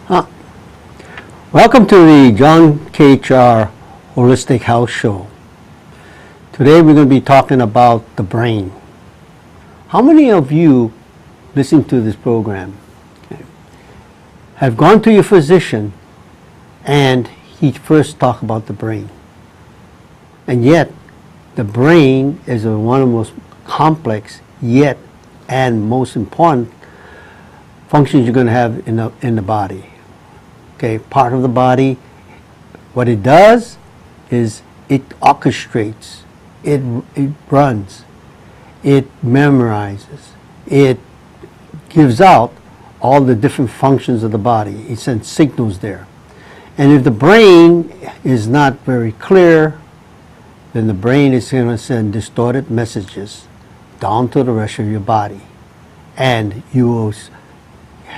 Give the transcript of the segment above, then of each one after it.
Huh. Welcome to the John K. Char Holistic Health Show. Today we're going to be talking about the brain. How many of you listening to this program have gone to your physician and he first talked about the brain? And yet the brain is one of the most complex yet and most important functions you're going to have in the body. Okay, part of the body, what it does is it orchestrates, it runs, it memorizes, it gives out all the different functions of the body. It sends signals there. And if the brain is not very clear, then the brain is going to send distorted messages down to the rest of your body. And you will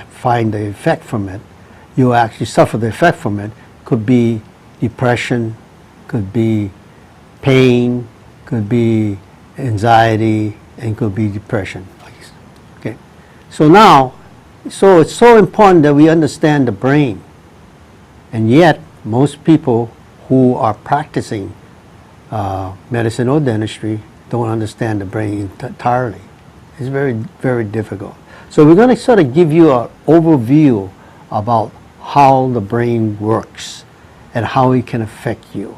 find the effect from it. You actually suffer the effect from it. Could be depression, could be pain, could be anxiety, and could be depression. Okay. So it's so important that we understand the brain. And yet, most people who are practicing medicine or dentistry don't understand the brain entirely. It's very, very difficult. So we're going to sort of give you an overview about how the brain works and how it can affect you.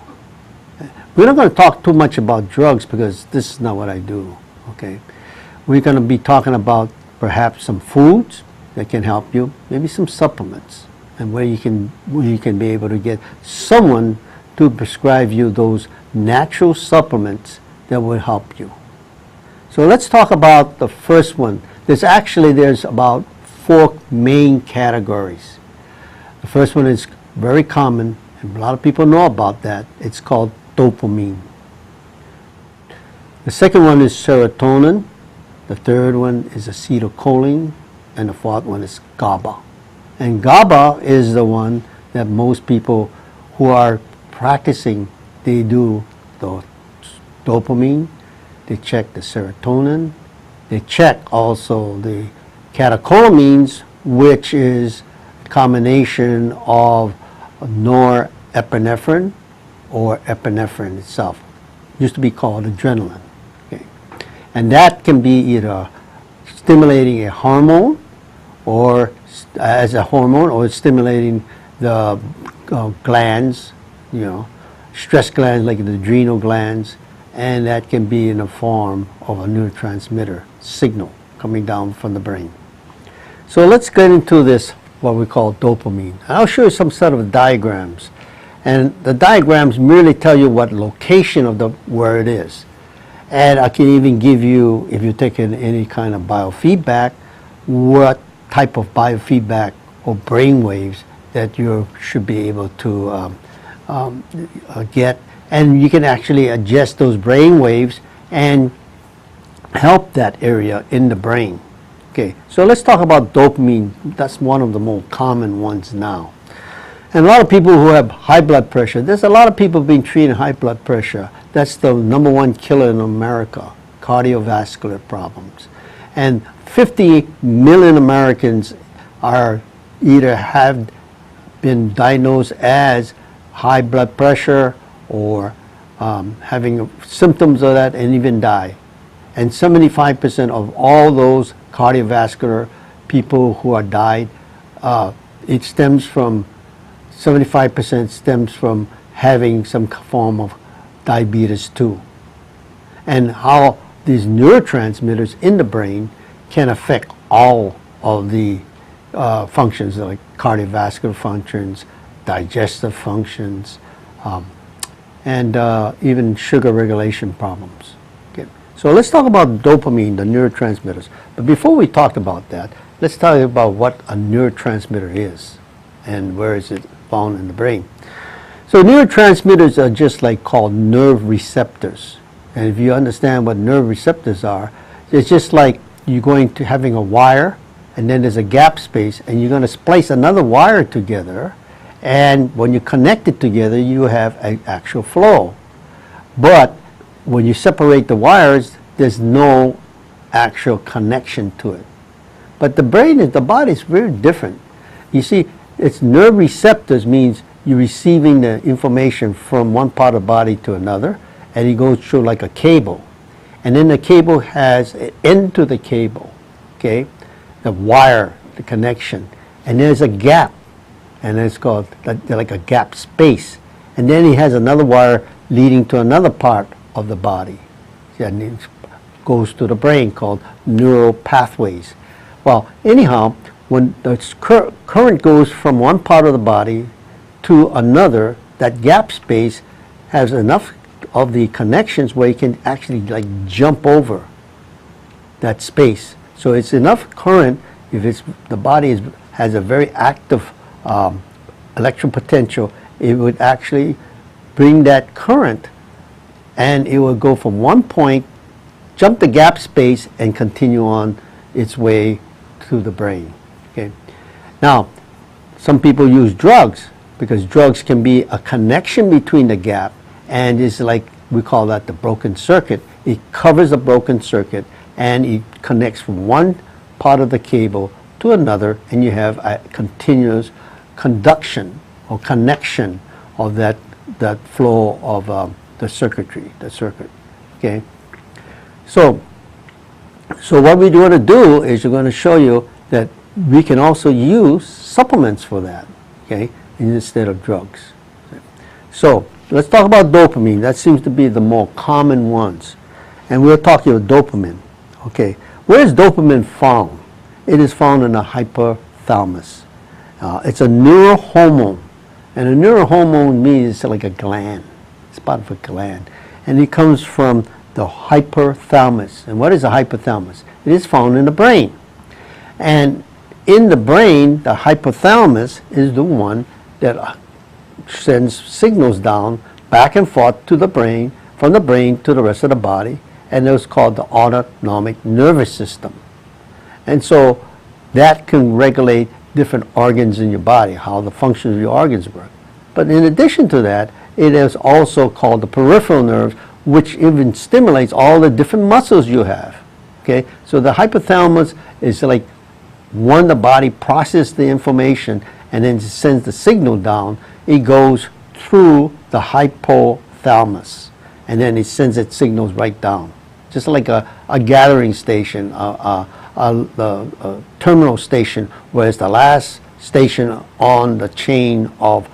We're not going to talk too much about drugs because this is not what I do. Okay, we're going to be talking about perhaps some foods that can help you, maybe some supplements, and where you can be able to get someone to prescribe you those natural supplements that will help you. So let's talk about the first one. There's about 4 main categories. The first one is very common, and a lot of people know about that. It's called dopamine. The second one is serotonin. The third one is acetylcholine. And the fourth one is GABA. And GABA is the one that most people who are practicing, they do the dopamine, they check the serotonin, they check also the catecholamines, which is a combination of norepinephrine or epinephrine itself. It used to be called adrenaline. Okay. And that can be either stimulating a hormone or as a hormone, or stimulating the glands, stress glands like the adrenal glands, and that can be in the form of a neurotransmitter signal coming down from the brain. So let's get into this, what we call dopamine. I'll show you some sort of diagrams, and the diagrams merely tell you what location of where it is. And I can even give you, if you're taking any kind of biofeedback, what type of biofeedback or brain waves that you should be able to get. And you can actually adjust those brain waves and help that area in the brain. Okay, so let's talk about dopamine. That's one of the more common ones now. And a lot of people who have high blood pressure, there's a lot of people being treated high blood pressure. That's the #1 killer in America, cardiovascular problems. And 50 million Americans are either have been diagnosed as high blood pressure or having symptoms of that and even die. And 75% of all those cardiovascular people who are died, it stems from 75% stems from having some form of diabetes too. And how these neurotransmitters in the brain can affect all of the functions like cardiovascular functions, digestive functions, and even sugar regulation problems. Okay. So let's talk about dopamine, the neurotransmitters. But before we talk about that, let's tell you about what a neurotransmitter is and where is it found in the brain. So neurotransmitters are just like called nerve receptors. And if you understand what nerve receptors are, it's just like you're going to having a wire and then there's a gap space and you're going to splice another wire together, and when you connect it together you have an actual flow. But when you separate the wires, there's no actual connection to it. But the brain, the body is very different. You see, It's nerve receptors means you're receiving the information from one part of the body to another, and it goes through like a cable. And then the cable has an end to the cable, okay? The wire, the connection. And there's a gap, and it's called like a gap space. And then he has another wire leading to another part of the body. And it goes to the brain, called neural pathways. Well, anyhow, when the current goes from one part of the body to another, that gap space has enough of the connections where you can actually like jump over that space. So it's enough current, if it's the body has a very active electrical potential, it would actually bring that current, and it will go from one point, jump the gap space, and continue on its way to the brain. Okay. Now, some people use drugs because drugs can be a connection between the gap, and it's like, we call that the broken circuit. It covers a broken circuit, and it connects from one part of the cable to another, and you have a continuous conduction or connection of that flow of the circuitry, the circuit. Okay. So what we're going to do is we're going to show you that we can also use supplements for that, okay, instead of drugs. So let's talk about dopamine. That seems to be the more common ones. And we're talking about dopamine. Okay, where is dopamine found? It is found in the hypothalamus. It's a neurohormone. And a neurohormone means it's like a gland. It's part of a gland. And it comes from the hypothalamus. And what is the hypothalamus? It is found in the brain. And in the brain, the hypothalamus is the one that sends signals down, back and forth to the brain, from the brain to the rest of the body, and it's called the autonomic nervous system. And so that can regulate different organs in your body, how the functions of your organs work. But in addition to that, it is also called the peripheral nerves, which even stimulates all the different muscles you have. Okay, so the hypothalamus is like when the body processes the information and then sends the signal down, it goes through the hypothalamus, and then it sends its signals right down, just like a gathering station, the terminal station, where it's the last station on the chain of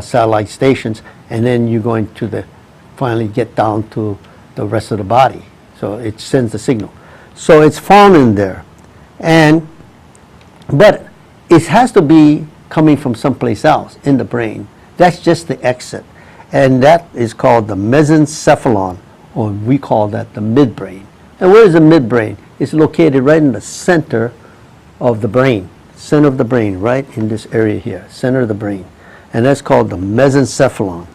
satellite stations, and then you're going to finally get down to the rest of the body. So it sends the signal. So it's found in there, but it has to be coming from someplace else in the brain. That's just the exit, and that is called the mesencephalon, or we call that the midbrain. And where is the midbrain? It's located right in the center of the brain, right in this area here, center of the brain, and that's called the mesencephalon.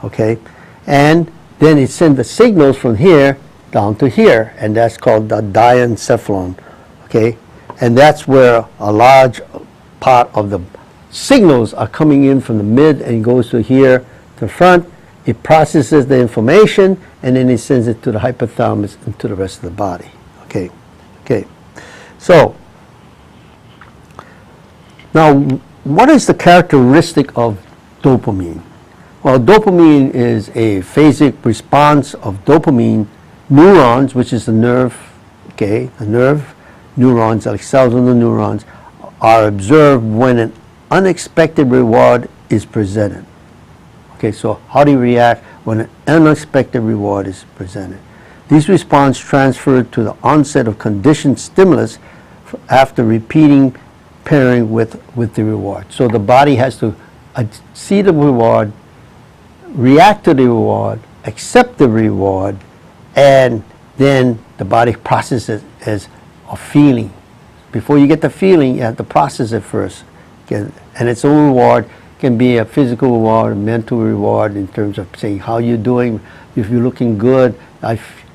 Okay, and then it sends the signals from here down to here, and that's called the diencephalon. Okay, and that's where a large part of the signals are coming in from the mid and goes to here, to the front. It processes the information, and then it sends it to the hypothalamus and to the rest of the body. Okay, okay. So now, what is the characteristic of dopamine? Well, dopamine is a phasic response of dopamine neurons, which is the nerve. Okay, the nerve neurons, like cells in the neurons, are observed when an unexpected reward is presented. Okay, so how do you react when an unexpected reward is presented? These responses transfer to the onset of conditioned stimulus after repeating pairing with the reward. So the body has to see the reward, react to the reward, accept the reward, and then the body processes it as a feeling. Before you get the feeling, you have to process it first. Okay? And its own reward can be a physical reward, a mental reward, in terms of saying how you're doing, if you're looking good,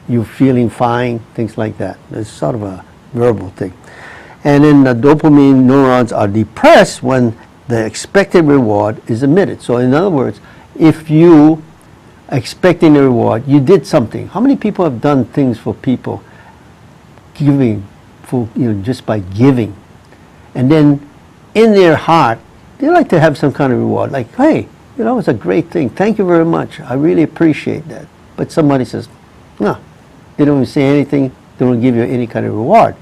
you're feeling fine, things like that. It's sort of a verbal thing. And then the dopamine neurons are depressed when the expected reward is emitted. So in other words, if you expecting a reward, you did something. How many people have done things for people, giving, for, just by giving? And then in their heart, they like to have some kind of reward. Like, hey, you know, it's a great thing. Thank you very much. I really appreciate that. But somebody says, no, they don't even say anything. They don't give you any kind of reward.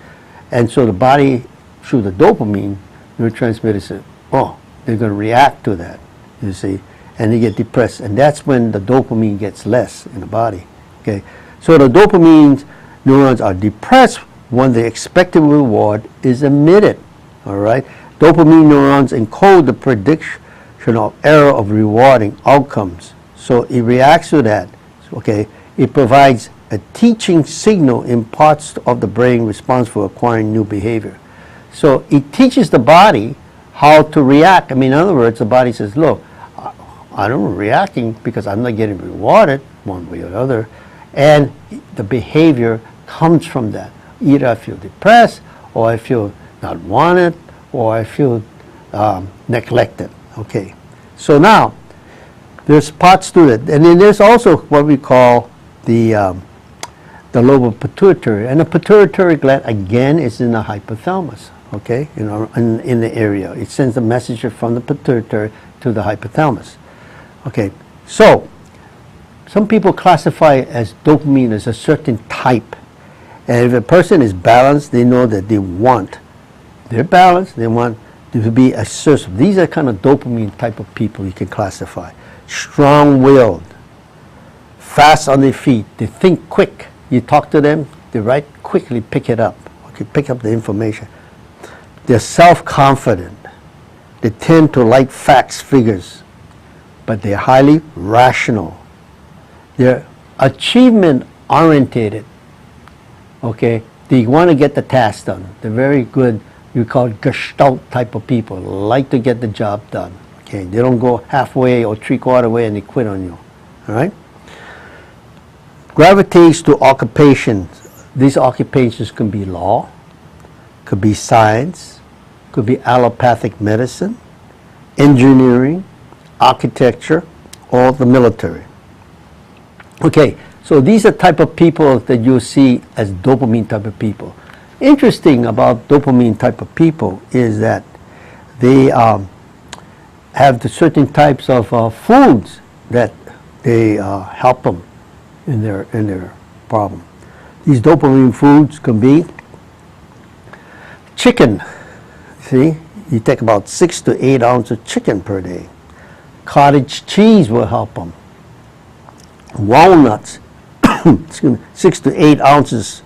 And so the body, through the dopamine neurotransmitter, says, oh, they're going to react to that, you see, and they get depressed. And that's when the dopamine gets less in the body. Okay, so the dopamine neurons are depressed when the expected reward is emitted. All right, dopamine neurons encode the predictional error of rewarding outcomes. So it reacts to that. Okay, it provides a teaching signal in parts of the brain responsible for acquiring new behavior. So it teaches the body how to react. I mean, in other words, the body says, look, I'm reacting because I'm not getting rewarded one way or another. And the behavior comes from that. Either I feel depressed, or I feel not wanted, or I feel neglected. Okay. So now, there's parts to it. And then there's also what we call the lobe pituitary. And the pituitary gland, again, is in the hypothalamus. Okay, in the area. It sends a message from the pituitary to the hypothalamus. Okay, so some people classify as dopamine as a certain type. And if a person is balanced, they know that they're balanced, they want to be assertive. These are kind of dopamine type of people you can classify. Strong-willed, fast on their feet, they think quick. You talk to them, they quickly pick it up. Okay, pick up the information. They're self-confident. They tend to like facts, figures, but they're highly rational. They're achievement-orientated. Okay, they want to get the task done. They're very good. You call it Gestalt type of people. Like to get the job done. Okay, they don't go halfway or three-quarter way and they quit on you. All right. Gravitates to occupations. These occupations can be law, could be science, could be allopathic medicine, engineering, architecture, or the military. Okay, so these are type of people that you see as dopamine type of people. Interesting about dopamine type of people is that they have the certain types of foods that they help them in their problem. These dopamine foods can be chicken. See, you take about 6 to 8 ounces of chicken per day. Cottage cheese will help them. Walnuts, 6 to 8 ounces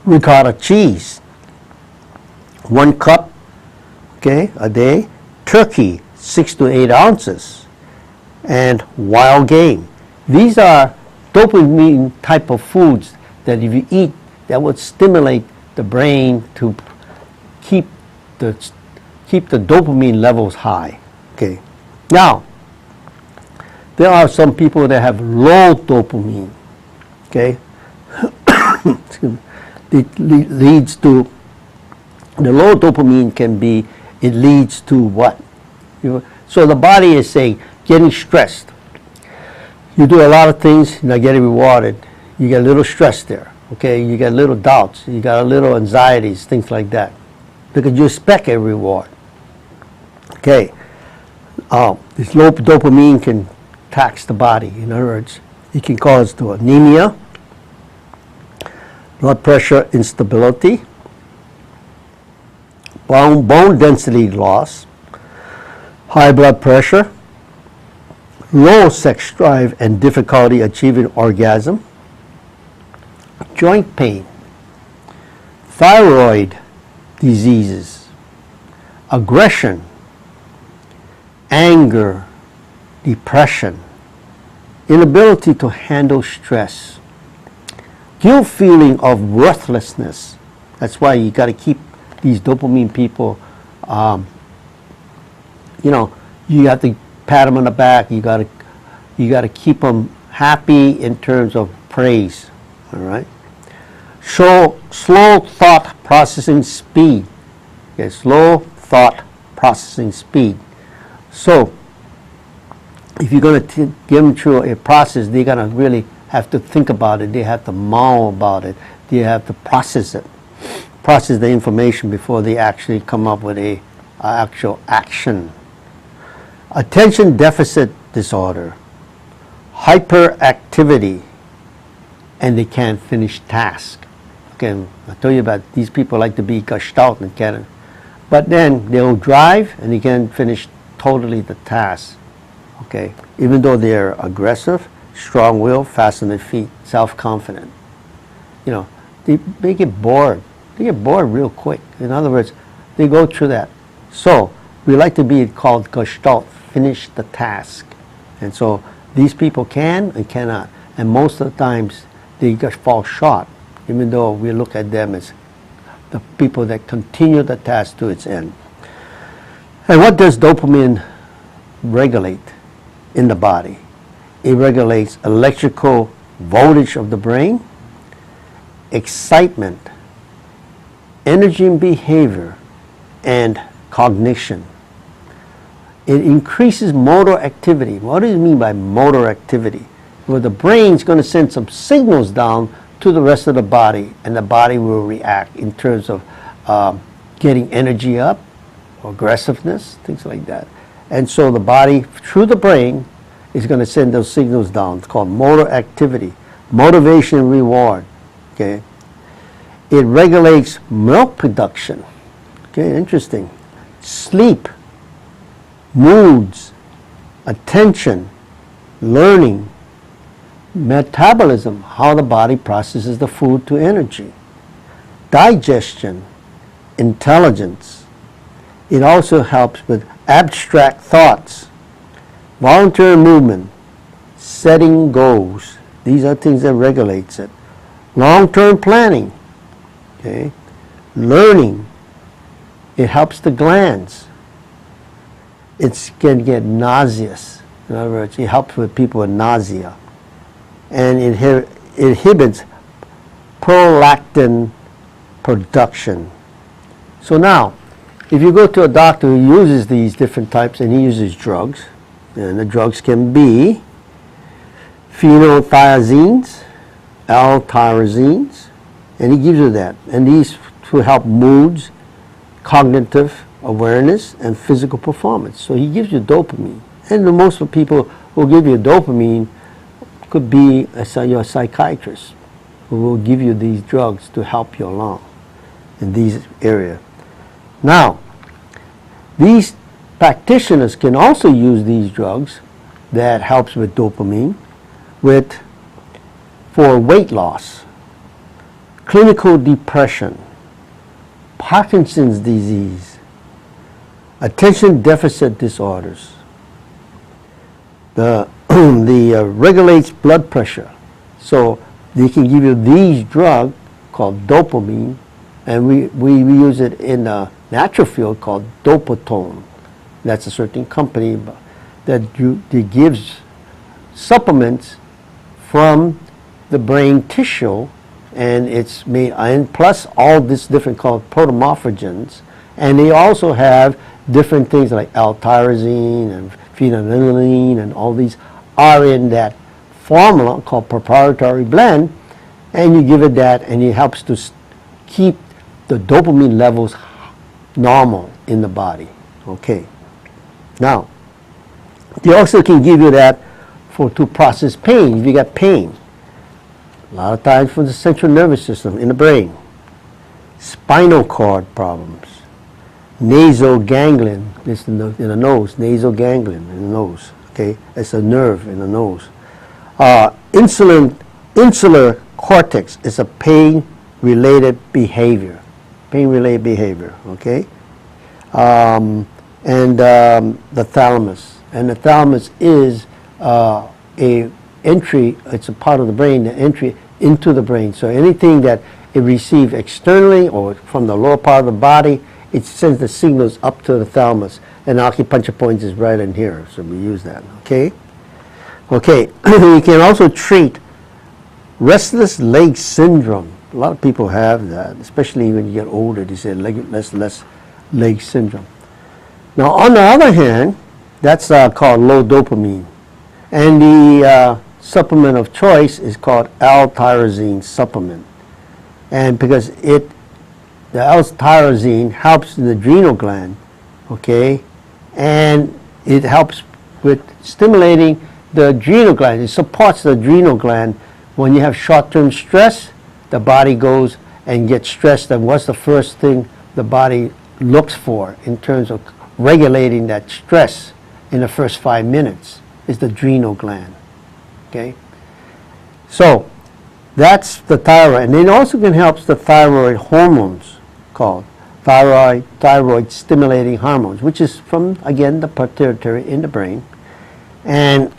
ricotta cheese. 1 cup, okay, a day. Turkey, 6 to 8 ounces. And wild game. These are dopamine type of foods that if you eat, that would stimulate the brain to keep the dopamine levels high. Okay. Now, there are some people that have low dopamine. Okay. It leads to, the low dopamine can be, it leads to what? So the body is saying, getting stressed. You do a lot of things, you're not getting rewarded. You get a little stress there. Okay. You get little doubts. You got a little anxieties, things like that. Because you expect a reward. Okay, this low dopamine can tax the body. In other words, it can cause to anemia, blood pressure instability, bone density loss, high blood pressure, low sex drive and difficulty achieving orgasm, joint pain, thyroid diseases, aggression, anger, depression, inability to handle stress, guilt feeling of worthlessness. That's why you got to keep these dopamine people, you have to pat them on the back. You got to keep them happy in terms of praise. All right. So slow thought processing speed. Okay, slow thought processing speed. So if you're going to give them through a process, they're going to really have to think about it. They have to mull about it. They have to process it, process the information before they actually come up with a actual action. Attention deficit disorder, hyperactivity, and they can't finish tasks. Again, I told you about these people like to be gestalt and can't, but then they'll drive and they can't finish totally the task. Okay, even though they're aggressive, strong-willed, fast on their feet, self-confident. You know, they get bored. They get bored real quick. In other words, they go through that. So we like to be called gestalt, finish the task. And so these people can and cannot. And most of the times they just fall short, even though we look at them as the people that continue the task to its end. And what does dopamine regulate in the body? It regulates electrical voltage of the brain, excitement, energy and behavior, and cognition. It increases motor activity. What do you mean by motor activity? Well, the brain's going to send some signals down to the rest of the body, and the body will react in terms of getting energy up, aggressiveness, things like that. And so the body, through the brain, is going to send those signals down. It's called motor activity, motivation, reward. Okay, it regulates milk production. Okay, interesting. Sleep, moods, attention, learning, metabolism, how the body processes the food to energy, digestion, intelligence. It also helps with abstract thoughts, voluntary movement, setting goals. These are things that regulates it. Long-term planning, okay, learning. It helps the glands. It can get nauseous. In other words, it helps with people with nausea. And it inhibits prolactin production. So now, if you go to a doctor who uses these different types, and he uses drugs, and the drugs can be phenothiazines, L-tyrosines, and he gives you that. And these to help moods, cognitive awareness, and physical performance. So he gives you dopamine. And the most of people who give you dopamine could be your psychiatrist who will give you these drugs to help you along in these areas. Now, these practitioners can also use these drugs that helps with dopamine for weight loss, clinical depression, Parkinson's disease, attention deficit disorders. The regulates blood pressure. So they can give you these drugs called dopamine, and we use it in the natural field called dopatone. That's a certain company that gives supplements from the brain tissue, and it's made, and plus all this different called protomorphogens, and they also have different things like L-tyrosine and phenylalanine, and all these are in that formula called proprietary blend, and you give it that, and it helps to keep the dopamine levels normal in the body. Okay. Now, they also can give you that to process pain. If you got pain, a lot of times from the central nervous system in the brain, spinal cord problems, nasal ganglion, this in the nose, nasal ganglion in the nose. Okay, it's a nerve in the nose. Insular cortex is a pain-related behavior. Pain-related behavior. Okay, the thalamus, and the thalamus is a entry. It's a part of the brain, the entry into the brain. So anything that it receives externally or from the lower part of the body, it sends the signals up to the thalamus, and the acupuncture point is right in here, so we use that. Okay. Okay. You can also treat restless leg syndrome. A lot of people have that, especially when you get older. They say restless leg syndrome. Now, on the other hand, that's called low dopamine, and the supplement of choice is called L-tyrosine supplement, and because the L-tyrosine helps the adrenal gland, okay, and it helps with stimulating the adrenal gland. It supports the adrenal gland. When you have short-term stress, the body goes and gets stressed, and what's the first thing the body looks for in terms of regulating that stress in the first 5 minutes is the adrenal gland. Okay? So that's the thyroid. And it also can help the thyroid hormones called thyroid stimulating hormones, which is from, again, the pituitary in the brain. And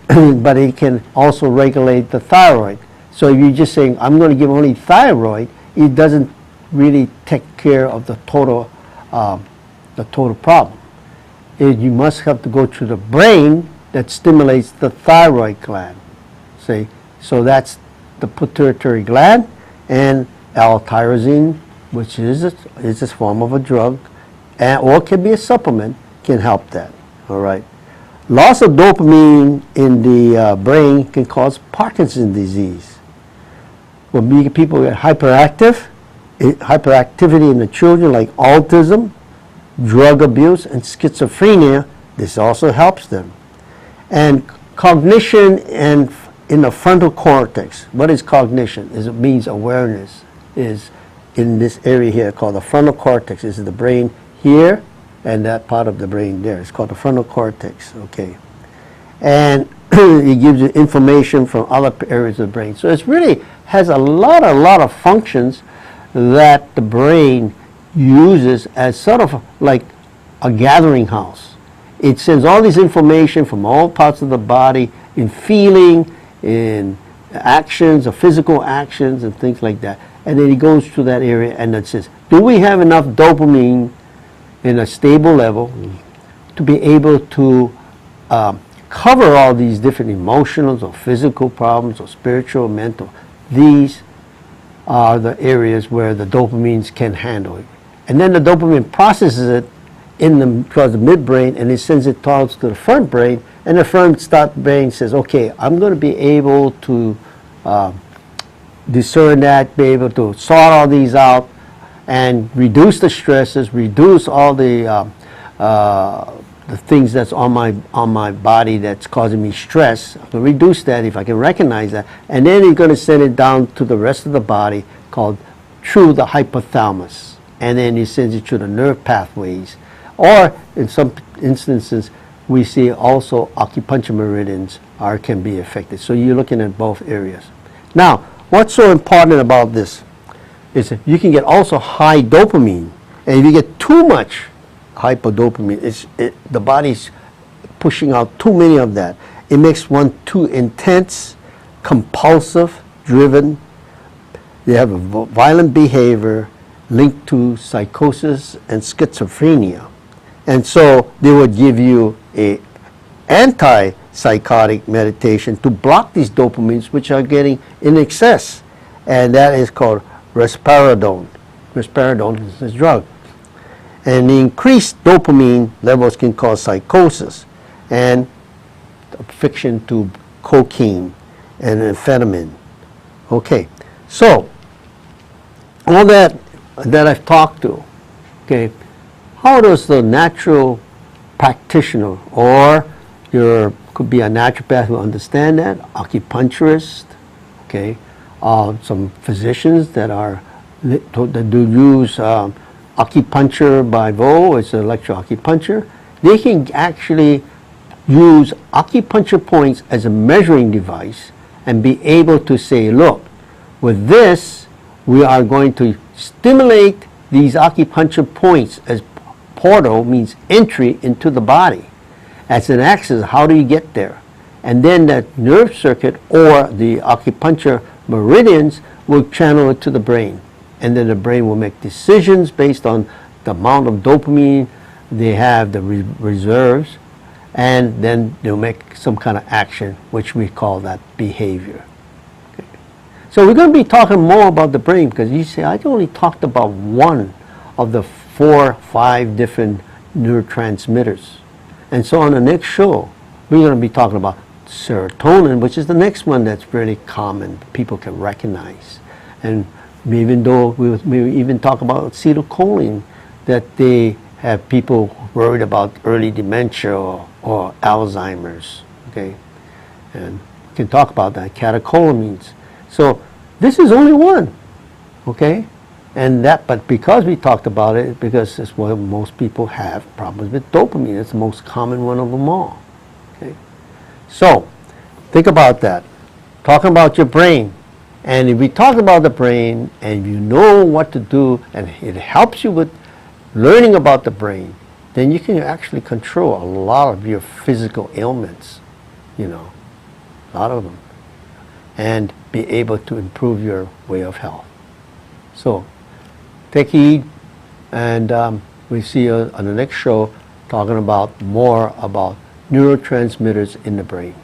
but it can also regulate the thyroid. So if you're just saying, I'm going to give only thyroid, it doesn't really take care of the total problem. You must have to go to the brain that stimulates the thyroid gland. See? So that's the pituitary gland, and L-tyrosine, which is a form of a drug, or can be a supplement, can help that. All right. Loss of dopamine in the brain can cause Parkinson's disease. When people get hyperactivity in the children, like autism, drug abuse, and schizophrenia, this also helps them. And cognition and in the frontal cortex. What is cognition? It means awareness. Is in this area here called the frontal cortex. This is the brain here, and that part of the brain there. It's called the frontal cortex. Okay, and it gives you information from other areas of the brain. So it really has a lot of functions that the brain uses as sort of like a gathering house. It sends all this information from all parts of the body in feeling, in actions, or physical actions, and things like that. And then it goes to that area and it says, do we have enough dopamine in a stable level to be able to cover all these different emotional or physical problems or spiritual, mental? These are the areas where the dopamines can handle it. And then the dopamine processes it towards the midbrain, and it sends it towards to the front brain, and the front brain says, okay, I'm going to be able to discern that, be able to sort all these out, and reduce the stresses, reduce all the things that's on my body that's causing me stress. I can reduce that if I can recognize that, and then it's going to send it down to the rest of the body through the hypothalamus, and then it sends it through the nerve pathways. Or in some instances, we see also acupuncture meridians can be affected. So you're looking at both areas. Now, what's so important about this is that you can get also high dopamine. And if you get too much hypodopamine, the body's pushing out too many of that. It makes one too intense, compulsive, driven. They have a violent behavior linked to psychosis and schizophrenia. And so they would give you a antipsychotic meditation to block these dopamines which are getting in excess. And that is called risperidone. Risperidone is this drug. And the increased dopamine levels can cause psychosis and addiction to cocaine and amphetamine. Okay, so all that I've talked to, okay, how does the natural practitioner, or could be a naturopath who understand that, acupuncturist, okay, some physicians that do use acupuncture by Vo, it's electroacupuncture, they can actually use acupuncture points as a measuring device and be able to say, look, with this, we are going to stimulate these acupuncture points as portal means entry into the body. As an access, how do you get there? And then that nerve circuit or the acupuncture meridians will channel it to the brain. And then the brain will make decisions based on the amount of dopamine they have, the reserves, and then they'll make some kind of action, which we call that behavior. Okay. So we're going to be talking more about the brain, because you say, I only talked about one of the 4 or 5 different neurotransmitters. And so on the next show, we're going to be talking about serotonin, which is the next one that's really common, people can recognize. And even though we even talk about acetylcholine, that they have people worried about early dementia or or Alzheimer's, okay? And we can talk about that, catecholamines. So this is only one, okay? And that, but because we talked about it, because it's what most people have problems with dopamine. It's the most common one of them all, okay? So think about that. Talking about your brain. And if we talk about the brain and you know what to do and it helps you with learning about the brain, then you can actually control a lot of your physical ailments, you know, a lot of them, and be able to improve your way of health. So take heed, and we see you on the next show talking about more about neurotransmitters in the brain.